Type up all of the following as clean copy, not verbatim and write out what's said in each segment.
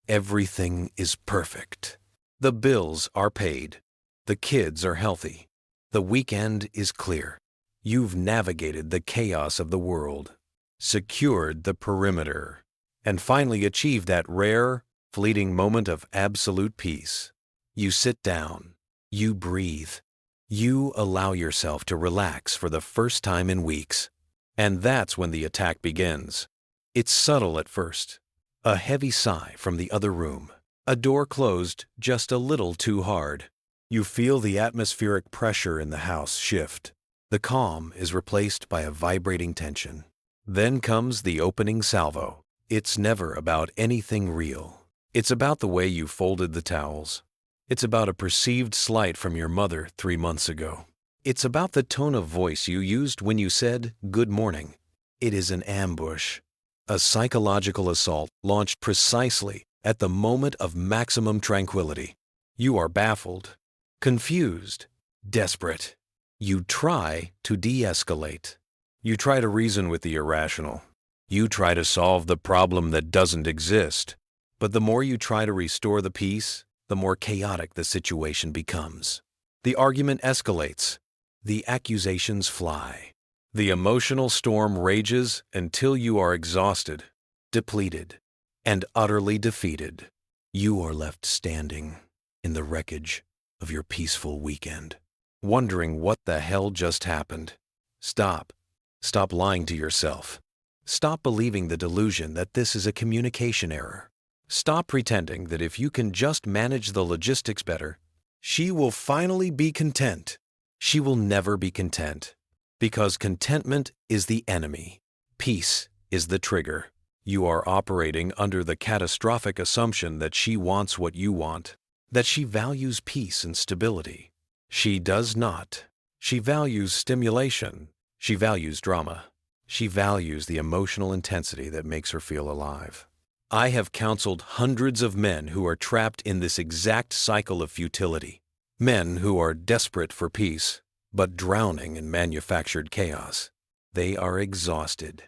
Everything is perfect. The bills are paid. The kids are healthy. The weekend is clear. You've navigated the chaos of the world, secured the perimeter, and finally achieved that rare, fleeting moment of absolute peace. You sit down. You breathe. You allow yourself to relax for the first time in weeks. And that's when the attack begins. It's subtle at first. A heavy sigh from the other room. A door closed just a little too hard. You feel the atmospheric pressure in the house shift. The calm is replaced by a vibrating tension. Then comes the opening salvo. It's never about anything real. It's about the way you folded the towels. It's about a perceived slight from your mother 3 months ago. It's about the tone of voice you used when you said, "Good morning." It is an ambush. A psychological assault launched precisely at the moment of maximum tranquility. You are baffled, confused, desperate. You try to de-escalate. You try to reason with the irrational. You try to solve the problem that doesn't exist. But the more you try to restore the peace, the more chaotic the situation becomes. The argument escalates. The accusations fly. The emotional storm rages until you are exhausted, depleted, and utterly defeated. You are left standing in the wreckage of your peaceful weekend, wondering what the hell just happened. Stop. Stop lying to yourself. Stop believing the delusion that this is a communication error. Stop pretending that if you can just manage the logistics better, she will finally be content. She will never be content, because contentment is the enemy. Peace is the trigger. You are operating under the catastrophic assumption that she wants what you want, that she values peace and stability. She does not. She values stimulation. She values drama. She values the emotional intensity that makes her feel alive. I have counseled hundreds of men who are trapped in this exact cycle of futility. Men who are desperate for peace, but drowning in manufactured chaos. They are exhausted,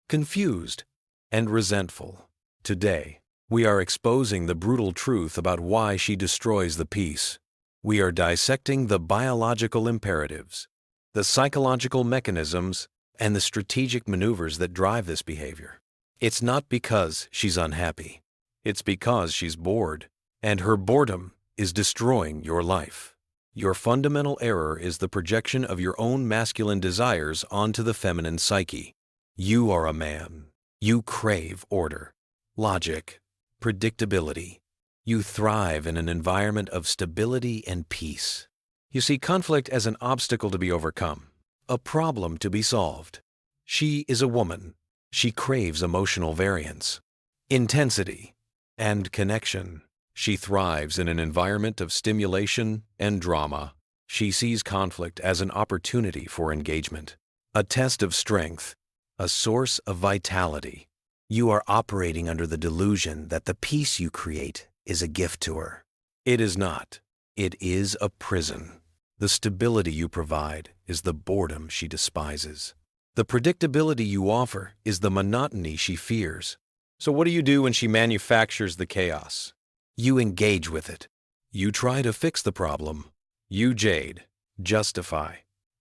confused, and resentful. Today, we are exposing the brutal truth about why she destroys the peace. We are dissecting the biological imperatives, the psychological mechanisms, and the strategic maneuvers that drive this behavior. It's not because she's unhappy. It's because she's bored, and her boredom is destroying your life. Your fundamental error is the projection of your own masculine desires onto the feminine psyche. You are a man. You crave order, logic, predictability. You thrive in an environment of stability and peace. You see conflict as an obstacle to be overcome, a problem to be solved. She is a woman. She craves emotional variance, intensity, and connection. She thrives in an environment of stimulation and drama. She sees conflict as an opportunity for engagement, a test of strength, a source of vitality. You are operating under the delusion that the peace you create is a gift to her. It is not. It is a prison. The stability you provide is the boredom she despises. The predictability you offer is the monotony she fears. So what do you do when she manufactures the chaos? You engage with it. You try to fix the problem. You jade, justify,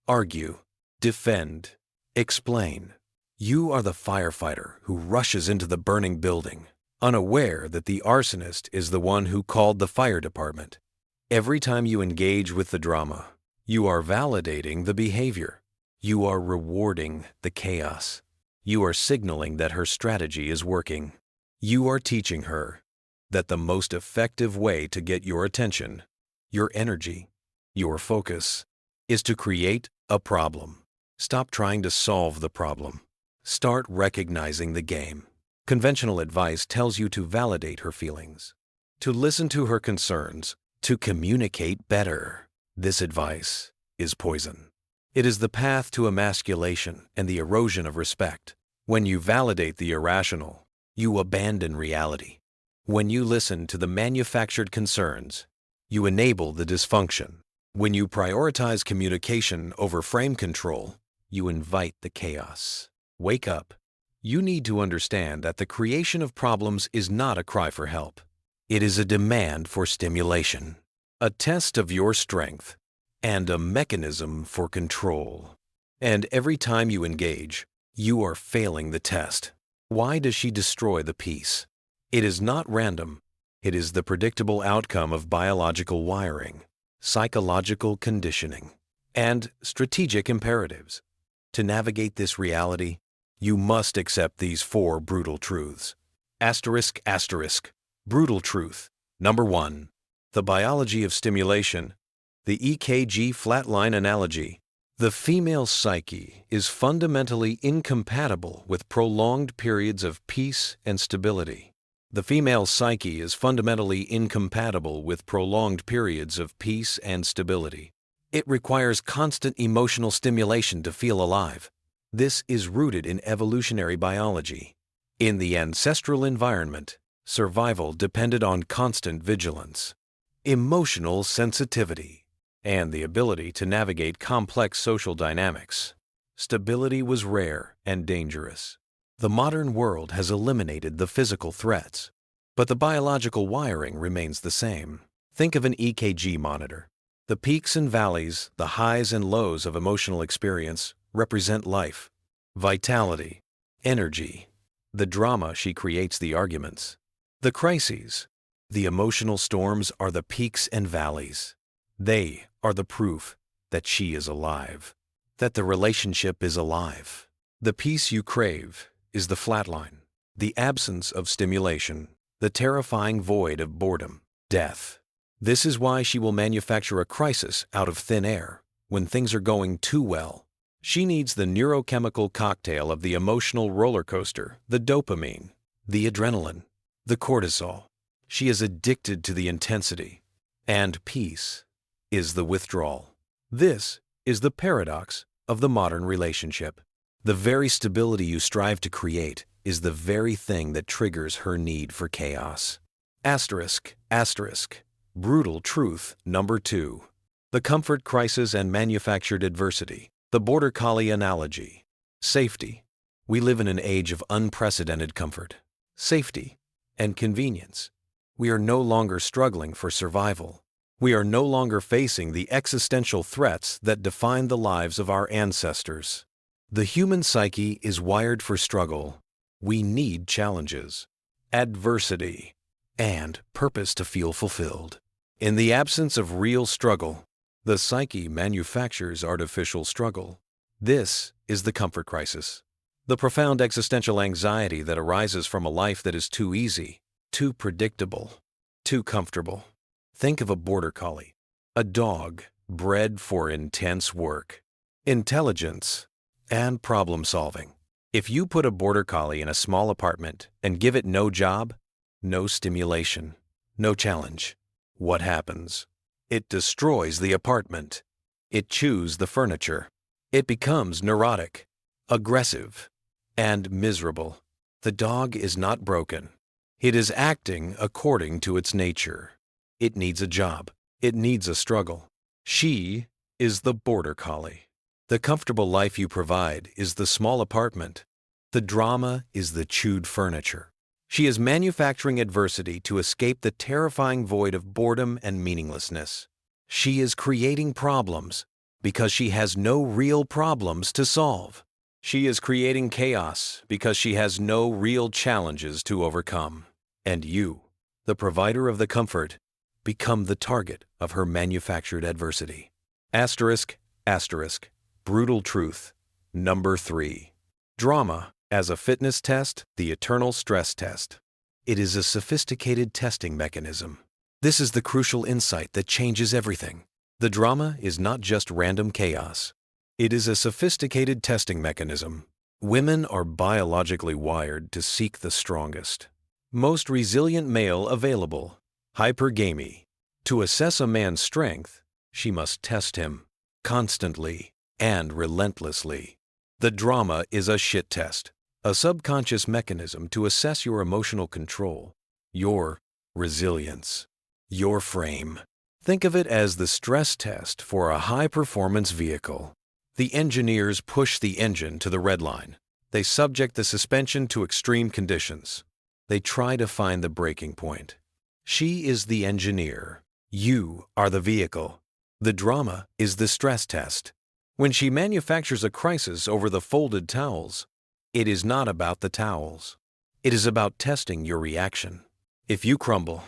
argue, defend, explain. You are the firefighter who rushes into the burning building, unaware that the arsonist is the one who called the fire department. Every time you engage with the drama, you are validating the behavior. You are rewarding the chaos. You are signaling that her strategy is working. You are teaching her that the most effective way to get your attention, your energy, your focus, is to create a problem. Stop trying to solve the problem. Start recognizing the game. Conventional advice tells you to validate her feelings, to listen to her concerns, to communicate better. This advice is poison. It is the path to emasculation and the erosion of respect. When you validate the irrational, you abandon reality. When you listen to the manufactured concerns, you enable the dysfunction. When you prioritize communication over frame control, you invite the chaos. Wake up. You need to understand that the creation of problems is not a cry for help. It is a demand for stimulation, a test of your strength, and a mechanism for control. And every time you engage, you are failing the test. Why does she destroy the peace? It is not random. It is the predictable outcome of biological wiring, psychological conditioning, and strategic imperatives. To navigate this reality, you must accept these 4 brutal truths. Asterisk, asterisk. Brutal truth. Number 1. The biology of stimulation. The EKG flatline analogy. The female psyche is fundamentally incompatible with prolonged periods of peace and stability. The female psyche is fundamentally incompatible with prolonged periods of peace and stability. It requires constant emotional stimulation to feel alive. This is rooted in evolutionary biology. In the ancestral environment, survival depended on constant vigilance, emotional sensitivity, and the ability to navigate complex social dynamics. Stability was rare and dangerous. The modern world has eliminated the physical threats, but the biological wiring remains the same. Think of an EKG monitor. The peaks and valleys, the highs and lows of emotional experience represent life, vitality, energy. The drama she creates the arguments. The crises, the emotional storms are the peaks and valleys. They are the proof that she is alive, that the relationship is alive. The peace you crave is the flatline, the absence of stimulation, the terrifying void of boredom, death. This is why she will manufacture a crisis out of thin air when things are going too well. She needs the neurochemical cocktail of the emotional roller coaster, the dopamine, the adrenaline, the cortisol. She is addicted to the intensity, and peace is the withdrawal. This is the paradox of the modern relationship. The very stability you strive to create is the very thing that triggers her need for chaos. Asterisk, asterisk. Brutal truth number 2. The comfort crisis and manufactured adversity. The border collie analogy. Safety. We live in an age of unprecedented comfort, safety, and convenience. We are no longer struggling for survival. We are no longer facing the existential threats that defined the lives of our ancestors. The human psyche is wired for struggle. We need challenges, adversity, and purpose to feel fulfilled. In the absence of real struggle, the psyche manufactures artificial struggle. This is the comfort crisis, the profound existential anxiety that arises from a life that is too easy, too predictable, too comfortable. Think of a border collie, a dog bred for intense work, intelligence, and problem solving. If you put a border collie in a small apartment and give it no job, no stimulation, no challenge, what happens? It destroys the apartment. It chews the furniture. It becomes neurotic, aggressive, and miserable. The dog is not broken. It is acting according to its nature. It needs a job. It needs a struggle. She is the border collie. The comfortable life you provide is the small apartment. The drama is the chewed furniture. She is manufacturing adversity to escape the terrifying void of boredom and meaninglessness. She is creating problems because she has no real problems to solve. She is creating chaos because she has no real challenges to overcome. And you, the provider of the comfort, become the target of her manufactured adversity. Asterisk, asterisk. Brutal truth. Number 3. Drama as a fitness test, the eternal stress test. It is a sophisticated testing mechanism. This is the crucial insight that changes everything. The drama is not just random chaos. It is a sophisticated testing mechanism. Women are biologically wired to seek the strongest, most resilient male available, hypergamy. To assess a man's strength, she must test him constantly and relentlessly. The drama is a shit test, a subconscious mechanism to assess your emotional control, your resilience, your frame. Think of it as the stress test for a high-performance vehicle. The engineers push the engine to the red line. They subject the suspension to extreme conditions. They try to find the breaking point. She is the engineer. You are the vehicle. The drama is the stress test. When she manufactures a crisis over the folded towels, it is not about the towels. It is about testing your reaction. If you crumble,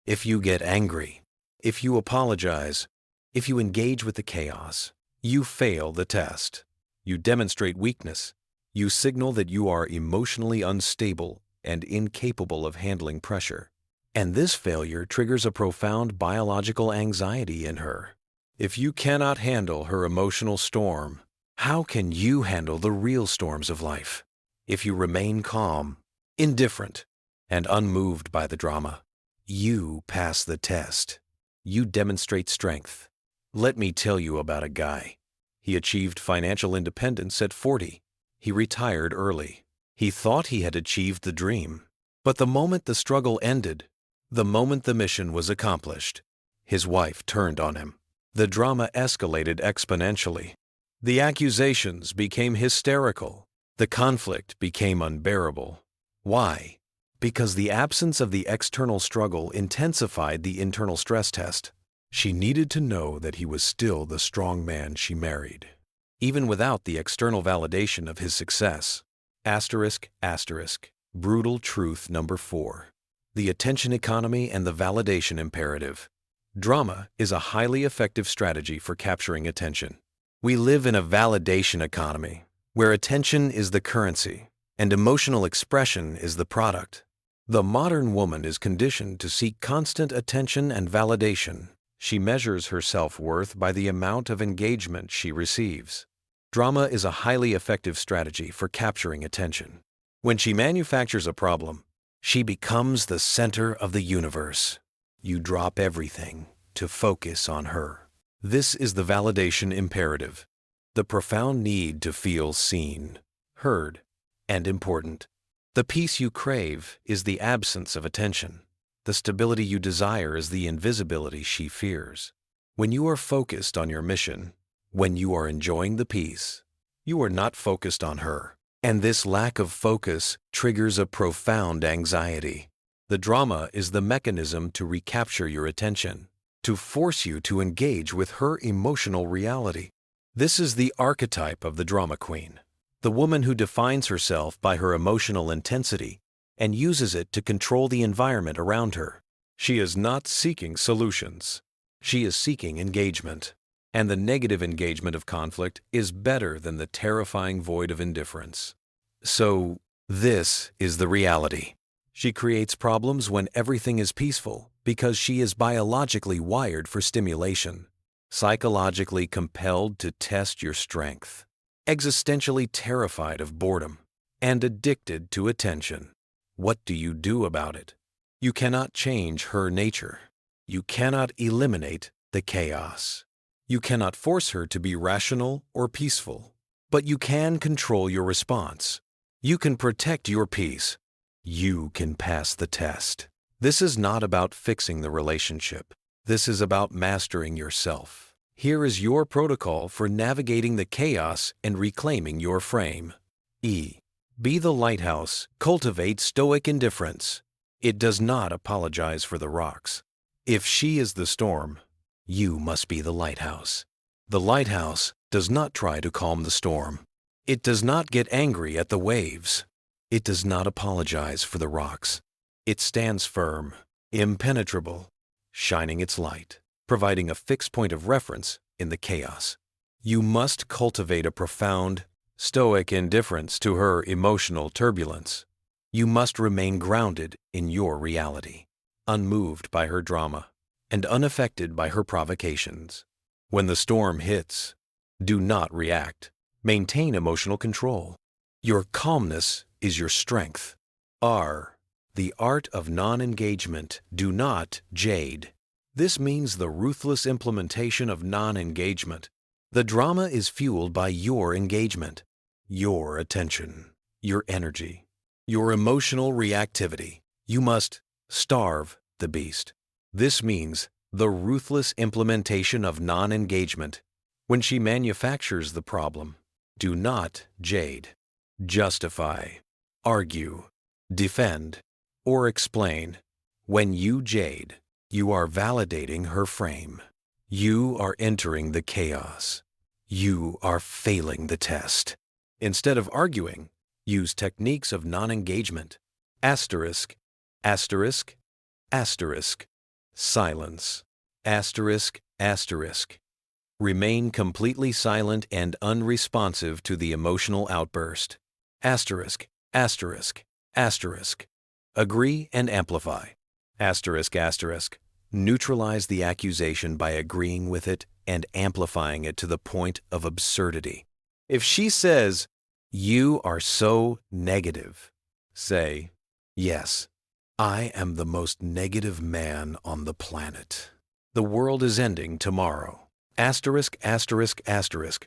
if you get angry, if you apologize, if you engage with the chaos, you fail the test. You demonstrate weakness. You signal that you are emotionally unstable and incapable of handling pressure. And this failure triggers a profound biological anxiety in her. If you cannot handle her emotional storm, how can you handle the real storms of life? If you remain calm, indifferent, and unmoved by the drama, you pass the test. You demonstrate strength. Let me tell you about a guy. He achieved financial independence at 40. He retired early. He thought he had achieved the dream. But the moment the struggle ended, the moment the mission was accomplished, his wife turned on him. The drama escalated exponentially. The accusations became hysterical. The conflict became unbearable. Why? Because the absence of the external struggle intensified the internal stress test. She needed to know that he was still the strong man she married, even without the external validation of his success. Asterisk, asterisk. Brutal truth number 4. The attention economy and the validation imperative. Drama is a highly effective strategy for capturing attention. We live in a validation economy, where attention is the currency and emotional expression is the product. The modern woman is conditioned to seek constant attention and validation. She measures her self-worth by the amount of engagement she receives. Drama is a highly effective strategy for capturing attention. When she manufactures a problem, she becomes the center of the universe. You drop everything to focus on her. This is the validation imperative, the profound need to feel seen, heard, and important. The peace you crave is the absence of attention. The stability you desire is the invisibility she fears. When you are focused on your mission, when you are enjoying the peace, you are not focused on her. And this lack of focus triggers a profound anxiety. The drama is the mechanism to recapture your attention, to force you to engage with her emotional reality. This is the archetype of the drama queen, the woman who defines herself by her emotional intensity and uses it to control the environment around her. She is not seeking solutions. She is seeking engagement. And the negative engagement of conflict is better than the terrifying void of indifference. So, this is the reality. She creates problems when everything is peaceful because she is biologically wired for stimulation, psychologically compelled to test your strength, existentially terrified of boredom, and addicted to attention. What do you do about it? You cannot change her nature. You cannot eliminate the chaos. You cannot force her to be rational or peaceful, but you can control your response. You can protect your peace. You can pass the test. This is not about fixing the relationship. This is about mastering yourself. Here is your protocol for navigating the chaos and reclaiming your frame. E. Be the lighthouse. Cultivate stoic indifference. It does not apologize for the rocks. If she is the storm, you must be the lighthouse. The lighthouse does not try to calm the storm. It does not get angry at the waves. It does not apologize for the rocks. It stands firm, impenetrable, shining its light, providing a fixed point of reference in the chaos. You must cultivate a profound, stoic indifference to her emotional turbulence. You must remain grounded in your reality, unmoved by her drama, and unaffected by her provocations. When the storm hits, do not react. Maintain emotional control. Your calmness is your strength. R. The art of non-engagement. Do not JADE. This means the ruthless implementation of non-engagement. The drama is fueled by your engagement, your attention, your energy, your emotional reactivity. You must starve the beast. This means the ruthless implementation of non-engagement. When she manufactures the problem, do not JADE. Justify, argue, defend, or explain. When you jade, you are validating her frame. You are entering the chaos. You are failing the test. Instead of arguing, use techniques of non-engagement. Asterisk, asterisk, asterisk. Silence. Asterisk, asterisk. Remain completely silent and unresponsive to the emotional outburst. Asterisk, asterisk, asterisk. Agree and amplify. Asterisk, asterisk. Neutralize the accusation by agreeing with it and amplifying it to the point of absurdity. If she says, "You are so negative," say, "Yes, I am the most negative man on the planet. The world is ending tomorrow." Asterisk, asterisk, asterisk.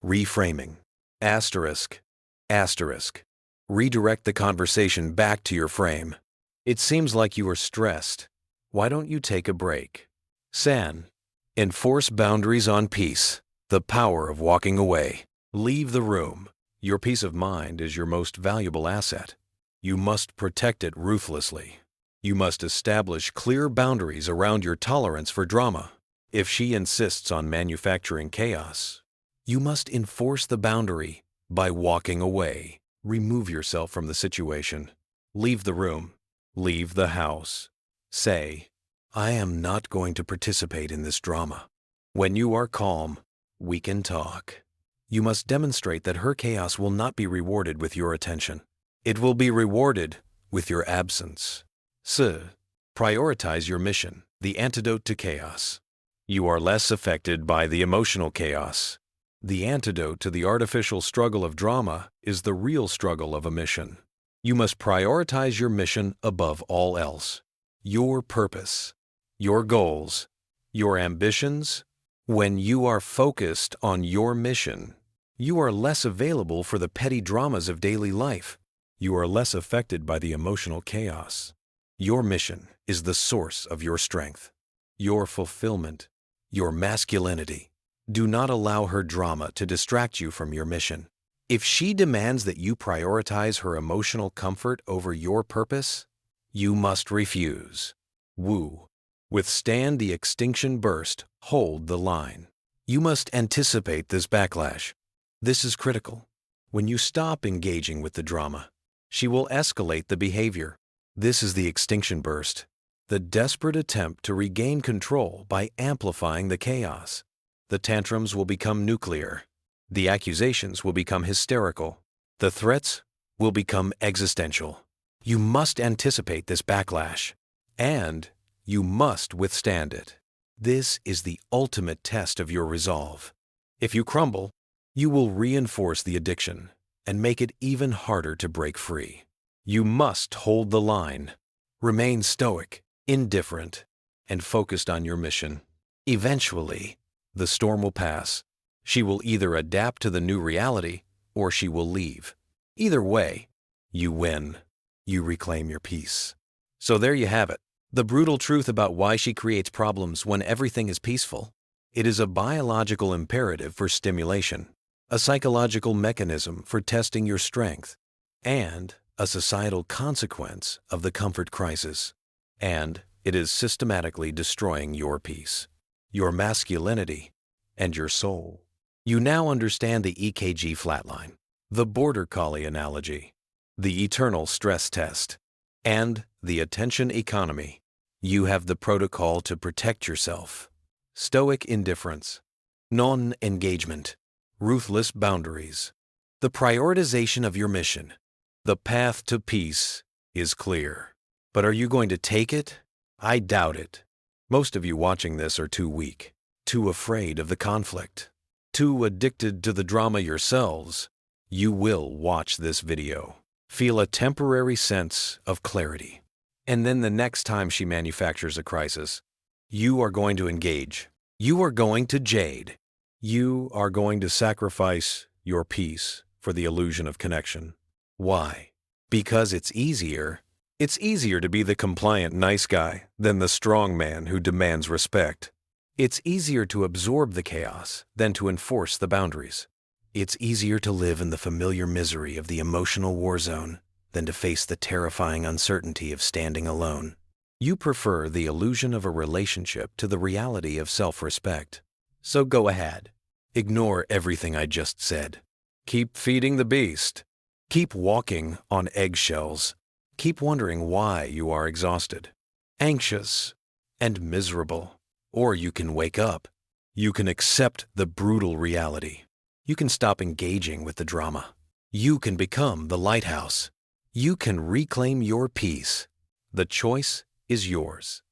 Reframing. Asterisk, asterisk. Redirect the conversation back to your frame. "It seems like you are stressed. Why don't you take a break?" San. Enforce boundaries on peace. The power of walking away. Leave the room. Your peace of mind is your most valuable asset. You must protect it ruthlessly. You must establish clear boundaries around your tolerance for drama. If she insists on manufacturing chaos, you must enforce the boundary by walking away. Remove yourself from the situation. Leave the room. Leave the house. Say, "I am not going to participate in this drama." When you are calm, we can talk. You must demonstrate that her chaos will not be rewarded with your attention. It will be rewarded with your absence. Prioritize your mission, the antidote to chaos. You are less affected by the emotional chaos. The antidote to the artificial struggle of drama is the real struggle of a mission. You must prioritize your mission above all else. Your purpose, your goals, your ambitions. When you are focused on your mission, you are less available for the petty dramas of daily life. You are less affected by the emotional chaos. Your mission is the source of your strength, your fulfillment, your masculinity. Do not allow her drama to distract you from your mission. If she demands that you prioritize her emotional comfort over your purpose, you must refuse. Woo. Withstand the extinction burst. Hold the line. You must anticipate this backlash. This is critical. When you stop engaging with the drama, she will escalate the behavior. This is the extinction burst, the desperate attempt to regain control by amplifying the chaos. The tantrums will become nuclear. The accusations will become hysterical. The threats will become existential. You must anticipate this backlash, and you must withstand it. This is the ultimate test of your resolve. If you crumble, you will reinforce the addiction and make it even harder to break free. You must hold the line. Remain stoic, indifferent, and focused on your mission. Eventually, the storm will pass. She will either adapt to the new reality or she will leave. Either way, you win. You reclaim your peace. So there you have it. The brutal truth about why she creates problems when everything is peaceful. It is a biological imperative for stimulation, a psychological mechanism for testing your strength, and a societal consequence of the comfort crisis. And it is systematically destroying your peace, your masculinity, and your soul. You now understand the EKG flatline, the border collie analogy, the eternal stress test, and the attention economy. You have the protocol to protect yourself. Stoic indifference, non-engagement, ruthless boundaries. The prioritization of your mission, the path to peace, is clear. But are you going to take it? I doubt it. Most of you watching this are too weak, too afraid of the conflict, too addicted to the drama yourselves. You will watch this video, feel a temporary sense of clarity, and then the next time she manufactures a crisis, you are going to engage. You are going to jade. You are going to sacrifice your peace for the illusion of connection. Why? Because it's easier. It's easier to be the compliant nice guy than the strong man who demands respect. It's easier to absorb the chaos than to enforce the boundaries. It's easier to live in the familiar misery of the emotional war zone than to face the terrifying uncertainty of standing alone. You prefer the illusion of a relationship to the reality of self-respect. So go ahead. Ignore everything I just said. Keep feeding the beast. Keep walking on eggshells. Keep wondering why you are exhausted, anxious, and miserable. Or you can wake up. You can accept the brutal reality. You can stop engaging with the drama. You can become the lighthouse. You can reclaim your peace. The choice is yours.